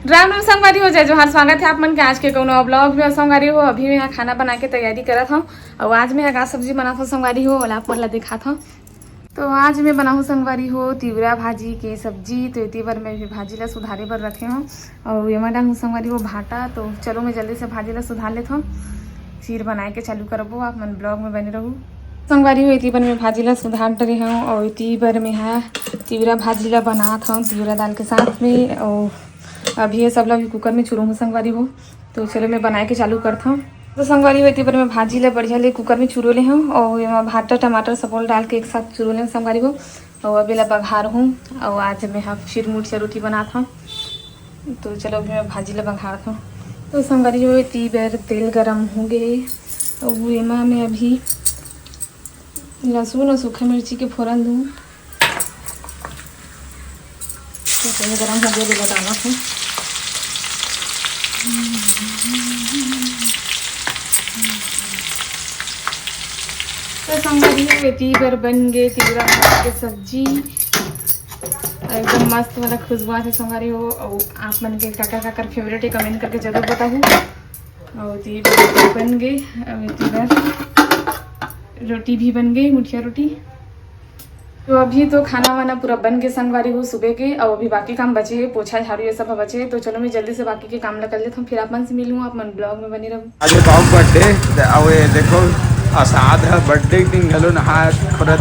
राम राम संगवारी हो जाए जोहार स्वागत है आप मन के आज के कोनो ब्लॉग में संगवारी हो। अभी मैं यहाँ खाना बना के तैयारी करत हूँ और आज मैं यहाँ सब्जी बनाता हूँ संगवारी हो और आप मन दिखाता हूँ। तो आज मैं बनाऊँ संगवारी हो तिवरा भाजी के सब्जी। तो इतनी बार मैं भी भाजी ला सुधारे पर रखे हूँ और ये डालूँ संगवारी हो भाटा। तो चलो मैं जल्दी से भाजी ला सुधार लेता हूँ फिर बनाए के चालू करबो। आप मन ब्लॉग में बने रहूँ संगवारी हो। इतनी बार मैं भाजी ला सुधार डरे हूँ और इतनी बार मैं यहाँ तिवरा भाजी ला बनाता हूँ तिवरा दाल के साथ में। और अभी ये सब लोग कुकर में चुरूँ संगवारी हो। तो चलो मैं बनाए के चालू करता हूँ। तो संगवारी हो इतनी बार मैं भाजी ले बढ़िया ले कुकर में चुरो ले हूँ और यहाँ भाटा टमाटर सपोल डाल के एक साथ चुरो ले संगवारी हो। और अभी ला बघार हूँ और आज मैं यहाँ फिर मुर्च रोटी बनाता हूँ। तो चलो अभी मैं भाजी ला बघारता हूँ। तो संगवारी हो इतनी बार तेल गरम हो गए और एमा मैं अभी लहसुन और सूखा मिर्ची के फोरन दूँ। तो तेल गरम हो गया भी लगाना है। तो संगवारी हो इतनी बार बन गए तिवरा की सब्जी एकदम मस्त वाला खुशबू है संगवारी हो। और आप मन के काकर फेवरेट है कमेंट करके जरूर बताऊँ। और इतनी बार बन गए और इतनी बार रोटी भी बन गई मुठिया रोटी। तो अभी तो खाना वाना पूरा बन के संगवारी हो सुबह के और अभी बाकी काम बचे पोछा झाड़ू ये सब बचे। तो चलो मैं जल्दी से बाकी के काम कर लेता हूँ फिर आप मन से मिलूँ आप मन ब्लॉग में बनी रहूँ। आज बाबू बर्थडे आवे देखो आसाद है बर्थडे के दिन गलो नहा खरत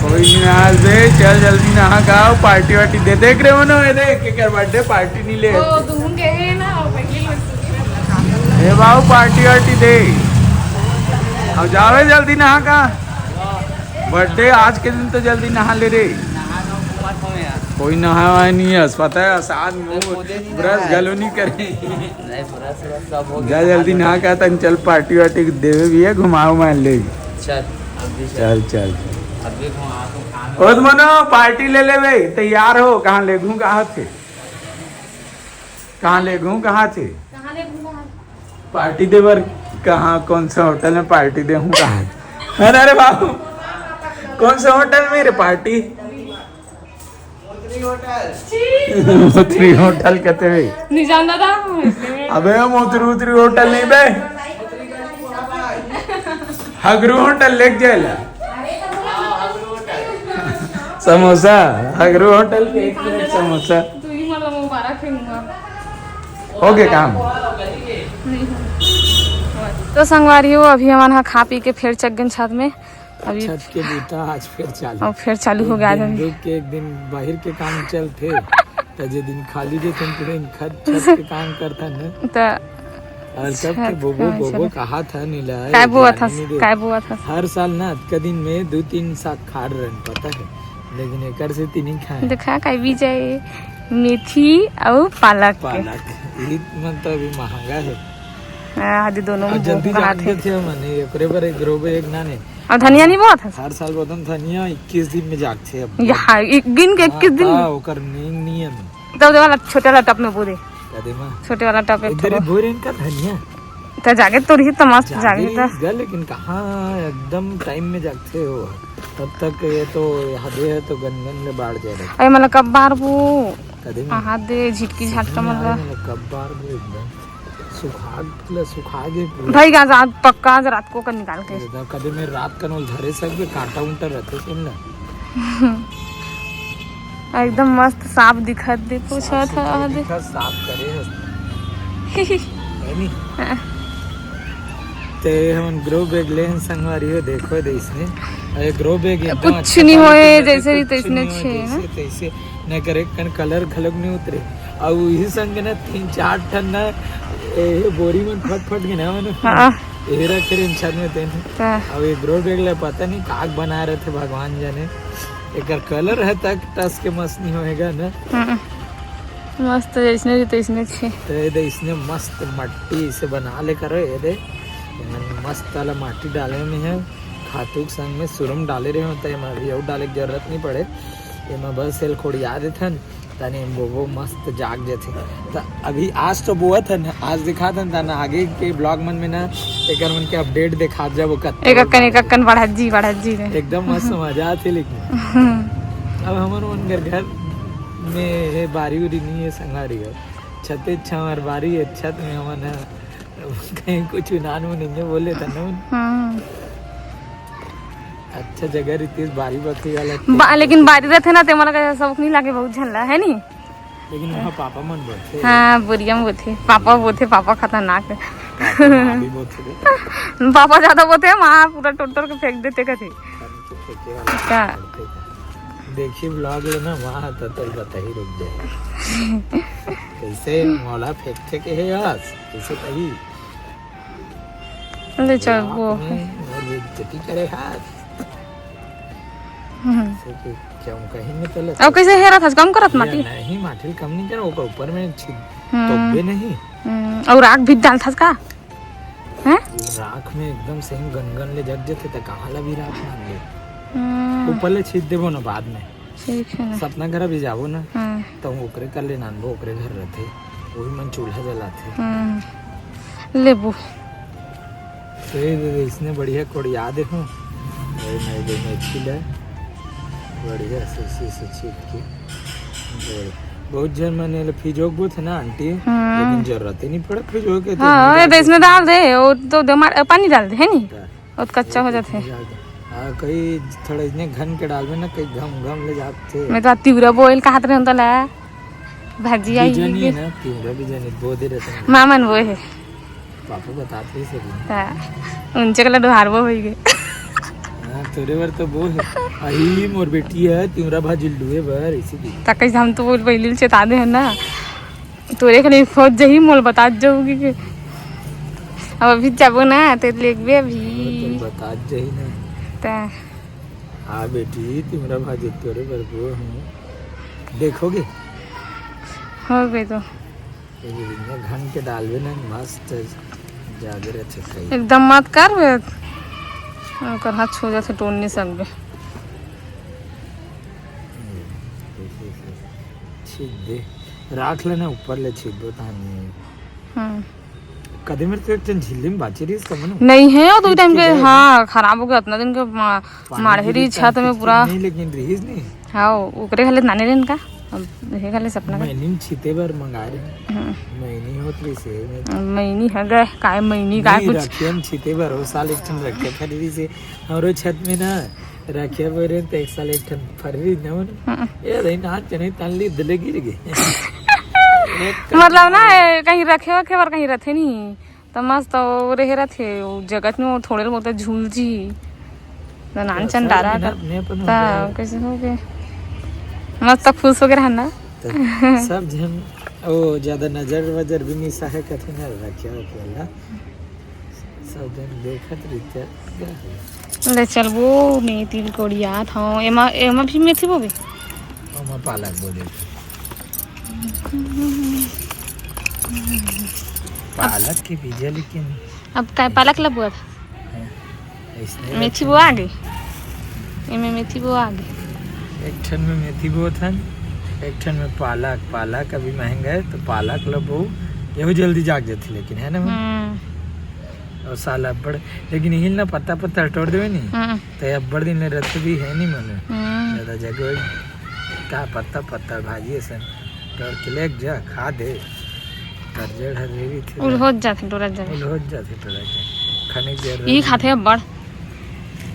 कोई नहीं नहा दे चल जल्दी नहा गाओ पार्टी वार्टी दे देख रहे हो ना ये देख के कर बर्थडे पार्टी नहीं ले ओ दूंगे ना पहले ए बाबू पार्टी वार्टी दे अब जावे जल्दी नहा का बर्थडे आज के दिन तो जल्दी नहा ले रे। कोई नहावा नहीं है पता है आसाद ब्रश गलो नहीं करे जा जल्दी नहा का तन चल पार्टी वार्टी देवे भी है घुमाओ मान ले चल चल और मनो पार्टी ले ले भाई तैयार हो कहाँ ले घूँ कहाँ थे पार्टी देवर कहाँ कौन सा होटल में पार्टी दे हूँ कहाँ अरे बाबू कौन सा होटल में रे पार्टी मोतरी होटल कहते हुए नहीं जानता था। अबे मोतरी होटल नहीं बे हगरू होटल लेक जाएला समोसा हगरू होटल के एक प्लेट समोसा तो ही मतलब मुबारक है हो गया काम। तो संगवारी हो अभी हमारे यहाँ खा पी के फिर चक गए छत में अभी छत के बूटा आज फिर चालू हो गया के एक दिन बाहर के काम चलते तो जे दिन खाली जे तुम पूरे छत के काम करता न तो और सब के बोबो कहा था नीला काय बुआ था हर साल ना दिन में 2-3 साग खा रहे पता है लेकिन एकर से तीन ही खाए देखा काय विजय मेथी और पालक मतलब अभी महंगा है आदि दोनों जल्दी थे मने एकरे पर एक रोबे एक नाने और धनिया नहीं बहुत है हर साल बदन धनिया 21 दिन में जागते अब यहाँ एक दिन के 21 दिन में ओकर नियम तो वाला छोटे वाला टप में बोले कदे में छोटे वाला टप एक इधर भोरे का धनिया तो जागे तो रही तमाश जागे तो लेकिन कहाँ एकदम टाइम में जागते हो तब तक ये तो हदे है तो गनगन में बाढ़ जाएगा अरे मतलब कब बार वो कदे में हाथ दे झिटकी झटका मतलब कब बार वो एकदम सुखा गए भाई आज पक्का आज रात को कर निकाल के कदे में रात का नोल धरे सकते कांटा उंटा रहते सुन ना एकदम मस्त साफ दिखत दे पूछा था देखा साफ करे ते हम ग्रो बैग ले संगवारी हो देखो दे इसने अरे ग्रो बैग कुछ नहीं होए जैसे ही तो इसने छे ना तैसे न करे कलर खलक नहीं उतरे और यही संग ना 3-4 टन ना बोरी में फट के ना मैंने एरा करे छत में तेन अब ये ग्रो बैग ले पता नहीं काग बना रहे थे भगवान जाने एक कलर है तक टस के मस्त नहीं होएगा ना मस्त जैसने तो इसने छे तो इसने मस्त मट्टी से बना ले करो ये दे मस्त वाला माटी डाले में है खातूक संग में सुरम डाले रहे होता है अभी और डाले की जरूरत नहीं पड़े ये बस सेल खोड़िया देथन तने वो मस्त जाग जाते तो अभी आज तो बोआ था ना आज दिखा था ना आगे के ब्लॉग मन में ना एक मन के अपडेट दिखा जा वो एक अक्कन बढ़ा जी एकदम मस्त मजा आती लेकिन अब हमारे मन घर में है बारी उरी नहीं है संगारी है छते छावर बारी है छत में हमन है कहीं कुछ नान में नहीं बोले था ना अच्छा जगह रहती है बारी बखरी वाला लेकिन बारी रहते ना ते मला का सबक नहीं लागे बहुत झल्ला है नी लेकिन वहाँ पापा मन बोलते हाँ बुढ़िया में बोथे पापा खतरनाक है भी बोलते पापा ज्यादा बोते वहाँ पूरा टोटर के फेंक देते कथे क्या देखिए ब्लॉग ना वहाँ तो बता ही रुक जाए कैसे मौला फेंकते के है यार कैसे कही ले चल वो बेइज्जती करे हाथ क्यों कहीं में चले अब कैसे हेरा था कम करत माटी नहीं माटी कम नहीं करे वो ऊपर में तोबे नहीं और आग भी डाल था का हैं राख में एकदम सही गनगन ले जग जते त कहां ला भी राख मान ले ऊपर ले छीट देबो ना बाद में ठीक है ना सपना घर भी जाबो ना तो ओकरे कर ले नानबो ओकरे घर रहते वही मन चूल्हा जलाते लेबू फिर इसने बढ़िया कोड़िया देखो नहीं दे में खिला बढ़िया से छीट के बहुत जन मैंने फिजोक वो थे ना आंटी लेकिन जरूरत ही नहीं पड़ा फिजोक के हाँ ये इसमें डाल दे और तो पानी डाल दे है नी और कच्चा हो जाते हाँ कई थोड़ा इतने घन के डाल में ना कई घम ले जाते मैं तो तिवरा बोल का हाथ में होता ला भाजी आई है ना तिवरा भी जानी बो दे रहते मामन वो है पापा बताते ही सभी हां उनचे कला डोहार वो होई गए हां तोरे वर तो वो है आई मोर बेटी है तिवरा भाजी लुए बर इसी की तक हम तो बोल पहले चेता दे है ना तोरे के खोज जही मोल बता जाऊंगी कि अब अभी जाबो ना ते लेबे अभी बता जही ना ता हां बेटी तिवरा भाजी तोरे बर वो हूं देखोगे हो गई तो ये घन के डालवे ना मस्त जागे रहते कई एकदम मत कर वे कर हाथ छू जाते टोन नहीं सकबे छीट दे राख लेना ऊपर ले छीट दो तानी कदे मेरे तो एक झिल्ली में बाची रही इसका मन नहीं है और दो टाइम के हाँ खराब हो गया इतना दिन के माढ़ेरी छत में पूरा नहीं लेकिन रहीज नहीं हाँ ओकरे खाले नाने रेन का अब हे खाले सपना का मैंने छीते बार मंगा रहे मैंने होत रही से मैनी है गए काय मैनी काय कुछ रखिए हम छीते बार वो साल एक टन रखे खरीदी से और छत में ना रखे बोरे तो एक साल एक टन फररी ना ये नहीं ना चने तन ली दिले गिर गए मतलब ना कहीं रखे वखे और कहीं रखे नहीं तो मस्त और रहे थे जगत में थोड़े बहुत झूल जी तो नानचन डारा कैसे हो गए मस्त खुश हो गए रहना सब जन ओ ज्यादा नजर वजर भी नहीं सहे कथे ना रखिया अकेला सब जन देखत रहते ले चल वो मेथी कोड़िया था एमा भी मेथी वो भी ओमा पालक बोले पालक के बीज लेकिन अब काय पालक लबुआ था मेथी वो आ गई इनमें मेथी वो आ गई एक ठन में मेथी वो था एक ठन में पालक अभी महंगा है तो पालक लबो ये जल्दी जाग जाती लेकिन है ना और साल अब्बड़ लेकिन हिल ना पत्ता टोड़ देवे नहीं तो अब्बड़ दिन रहते भी है नहीं मन ज्यादा जगह का पत्ता भाजी ऐसा टोड़ के ले जा खा दे करजड़ हरेरी थी उल जाते टोड़ा खाने की ये खाते हैं बड़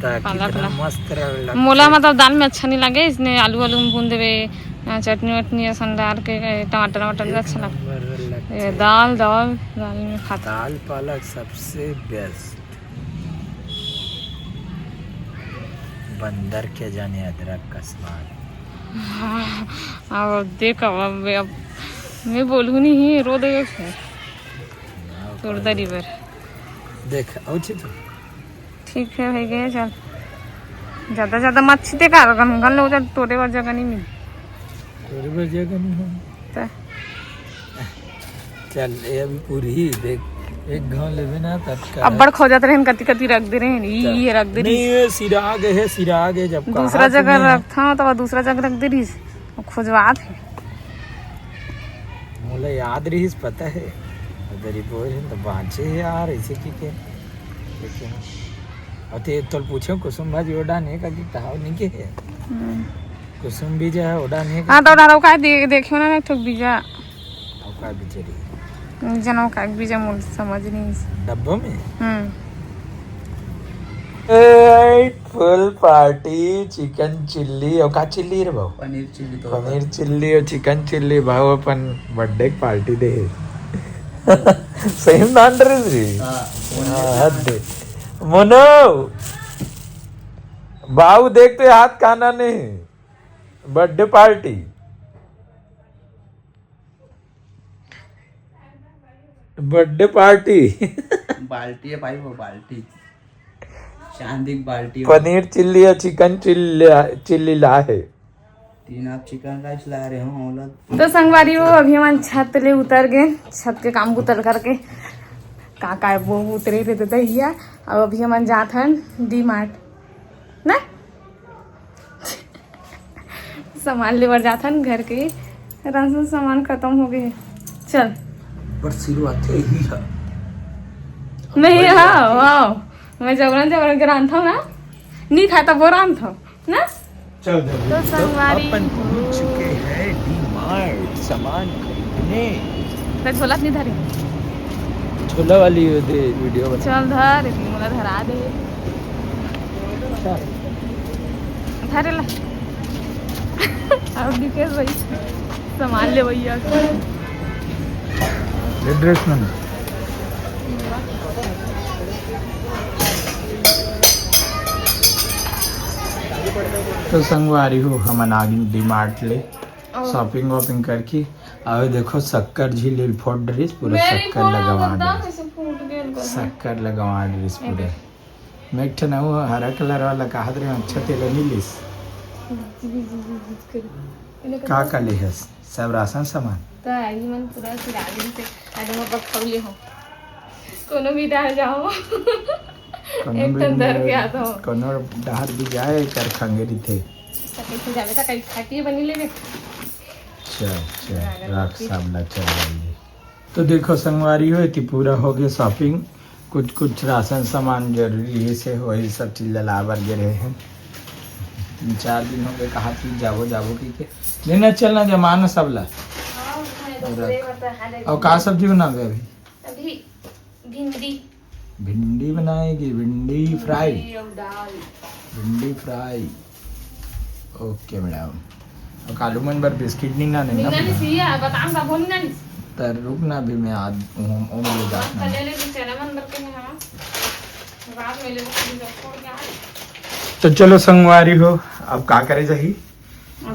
मस्त मोला मतलब दाल में अच्छा नहीं लगे इसने आलू में भून देवे चटनी वटनी ऐसा डाल के टमाटर अच्छा लगता दाल में खाता दाल पालक सबसे बेस्ट बंदर के जाने अदरक का स्वाद अब देख अब मैं बोलूँ नहीं रो दे तोड़ रिवर देख औची तो ठीक है हो गया चल ज्यादा मच्छी ते का गन लो तोड़े बार जगह नहीं मिली तोड़े बार जगह नहीं चल ये अभी पूरी ही देख एक गांव लेवे ना तब का अब बड़ खो जाते रहे कति रख दे रहे हैं ये रख दे रही नहीं सिराग है जब दूसरा जगह रखा तो दूसरा जगह रख दे रही खोजवात है मोला याद रही पता है उधर ही बोल तो बांचे यार ऐसे की के लेकिन अते तो पूछो कुसुम भाजी ओडा ने का कि ताव नहीं के है कुसुम बीज है उड़ान है हाँ तो डालो का देखियो ना एक ठोक बीजा का बिचरी जनो का बीजा मूल समझ नहीं डब्बों में फुल पार्टी चिकन चिल्ली और का चिल्ली रे भाऊ पनीर चिल्ली और चिकन चिल्ली भाऊ अपन बर्थडे पार्टी दे सेम नान ड्रेस रे हद मोनो बाबू देखते हाथ खाना नहीं बर्थडे पार्टी बाल्टी है भाई वो बाल्टी चांदी की बाल्टी पनीर चिल्ली और चिकन चिल्ली ला है तीन आप चिकन राइस ला रहे हो औलत तो संगवारी हो अभी हम छत ले उतर गए छत के काम को उतर करके काका वो उतरे थे तो हिया अब अभी हम जात हन डी मार्ट ना सामान लेवर जात हन घर के राशन सामान खत्म हो गए चल पर शुरुआत ही है नहीं हाँ मैं जबरन के रांध ना नहीं खाता वो रांध ना चल तो संगवारी अपन पहुंच चुके हैं डी मार्ट सामान खरीदने मैं झोला नहीं धरी छोला वाली दे वीडियो बता चल धर मुला धरा दे धरे ला अब दिखे भाई सामान ले भैया ड्रेस में तो संगवारी हो हम आगे डी मार्ट ले शॉपिंग वॉपिंग करके अब देखो शक्कर झील फोट ड्रेस पूरा शक्कर लगवा ड्रेस पूरे मैं एक ना वो हरा कलर वाला कहा रे अच्छा तेल नीलिस का ले है सब राशन सामान तो आई मन पूरा सिरागी से आज हम पकौले हो कोनो भी डाल जाओ एक तन दर के आता हो कोनो डहर भी जाए कर खंगेरी थे सके से जावे त कई खाती बनी लेवे चल रख सब ला चल रही तो देखो संगवारी हो इतनी पूरा हो गया शॉपिंग कुछ राशन सामान जरूरी है से हो ही सब चीज लावर गिरे हैं 3-4 दिन हो गए कहा कि जाओ की के लेना चलना जमाना सब ला और का सब्जी बनाओगे अभी भिंडी भिंडी बनाएगी भिंडी फ्राई ओके मैडम और कालू मन बर बिस्किट नहीं ना निना नहीं सिया बताम का बोल ना तर रुक ना भी मैं आज ओम ले जात ना ले ले चना मन बर के हम रात में ले छोड़ के तो चलो संगवारी हो अब का करे जाही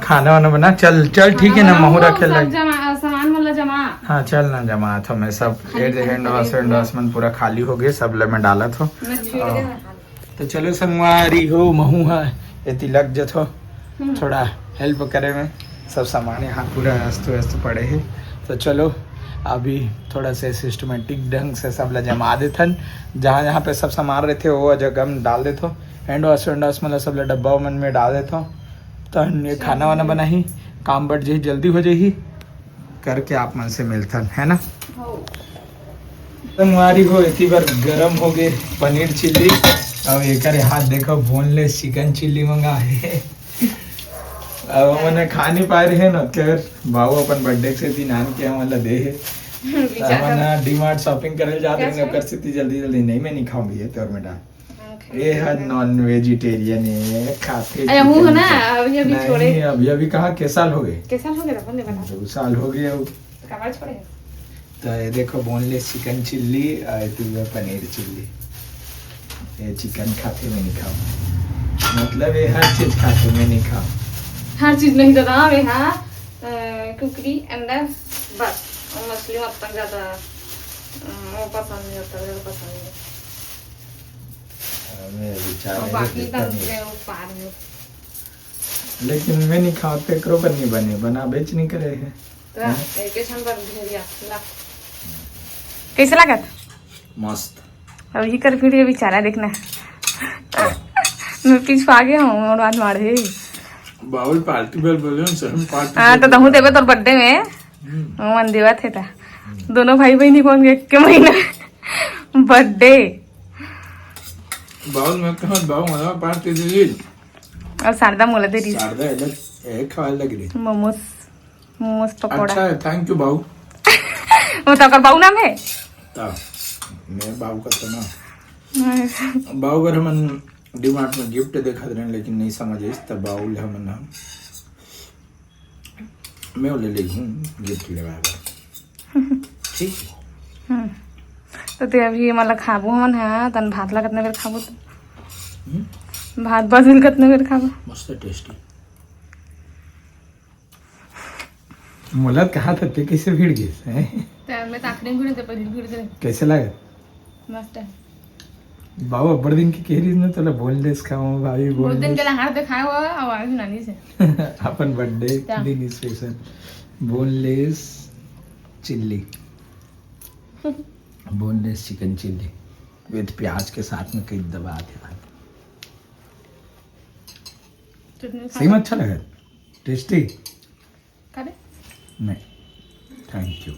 खाना वाना बना चल ठीक है ना महू रखे लग सामान वाला जमा हाँ चल ना जमा था मैं सब एंडोस मन पूरा खाली हो गए सब ले मैं डाला था तो चलो संगवारी हो महू है इतनी लग जथो थोड़ा हेल्प करे में सब सामान यहाँ पूरा अस्त व्यस्त पड़े हैं तो चलो अभी थोड़ा से सिस्टमेटिक ढंग से सब ला जमा देथन जहाँ पे सब सामान रहते वो जगह में डाल देथो एंडोस मतलब सब ला डब्बा मन में डाल देथो तो ये खाना वाना बनाही काम बढ़ जाही जल्दी हो जाही करके आप मन से मिलथन है ना संगवारी हो इतनी बार गरम हो गए पनीर चिल्ली अब एक हाथ देखो बोनलेस चिकन चिल्ली मंगा है अब मैंने खा नहीं पाए रहे न कर बाबू अपन बर्थडे से थी नान के मतलब दे है मैंने डी मार्ट शॉपिंग करे जाते हैं कर से जल्दी नहीं मैं नहीं खाऊंगी ये तो बेटा ये है नॉन वेजिटेरियन है खाते अरे हूं ना अभी छोड़े अभी कहा के साल हो गए अपन ने बना 2 साल हो गए कबाड़ छोड़े तो ये देखो बोनलेस चिकन चिल्ली और पनीर चिल्ली ये चिकन खाते में नहीं खाओ मतलब ये हर चीज खाते में नहीं खाओ हर चीज नहीं तो दाम है हाँ कुकरी अंडा बस और मछली मत ज्यादा वो पसंद नहीं होता ज्यादा पसंद नहीं बाकी पार में लेकिन मैं नहीं खाते करो बनी बने बना बेच नहीं करे है तो एक क्षण पर भेड़िया कैसे लगा मस्त अब ये कर वीडियो बेचारा देखना मैं पीछे आ गया हूँ और बाद मारे बाउल पार्टी बेल बोले हम पार्टी हाँ तो दहू देवे तोर बर्थडे में मन देवा थे था दोनों भाई बहनी कौन के महीना बर्थडे बाउल में कहा बाउ मला पार्टी दिली और शारदा मोला दे रही शारदा एक खावे लग रही। मोमोज मोमोज पकौड़ा। अच्छा है, थैंक यू बाबू। वो तो बाबू नाम है। ता मैं बाबू का तो ना बाबू अगर हम डिमार्ट में गिफ्ट देखा रहे लेकिन नहीं समझ आई तब बाबू ले हम ना मैं ले ले हूँ गिफ्ट ले ठीक। तो ते अभी मतलब खाबो हमन है तन भात ला कितने बेर खाबो तो भात बसिल कितने बेर खाबो। मस्त टेस्टी। मुला कहा था ते कैसे भीड़ गए हैं? ते मैं ताकने भी नहीं ते पहले भीड़ दे कैसे लगा मस्त है। बाबू अब्बर दिन की कह रही ना तो बोनलेस खाऊं भाई बहुत दिन बोनलेस चला हार ते खाए हुआ आवाज नानी से अपन बर्थडे क्या? दिन special boneless chilli boneless chicken chilli with प्याज के साथ में कई दबा दिया। चटनी सही में अच्छा लगा टेस्टी करे नहीं थैंक यू।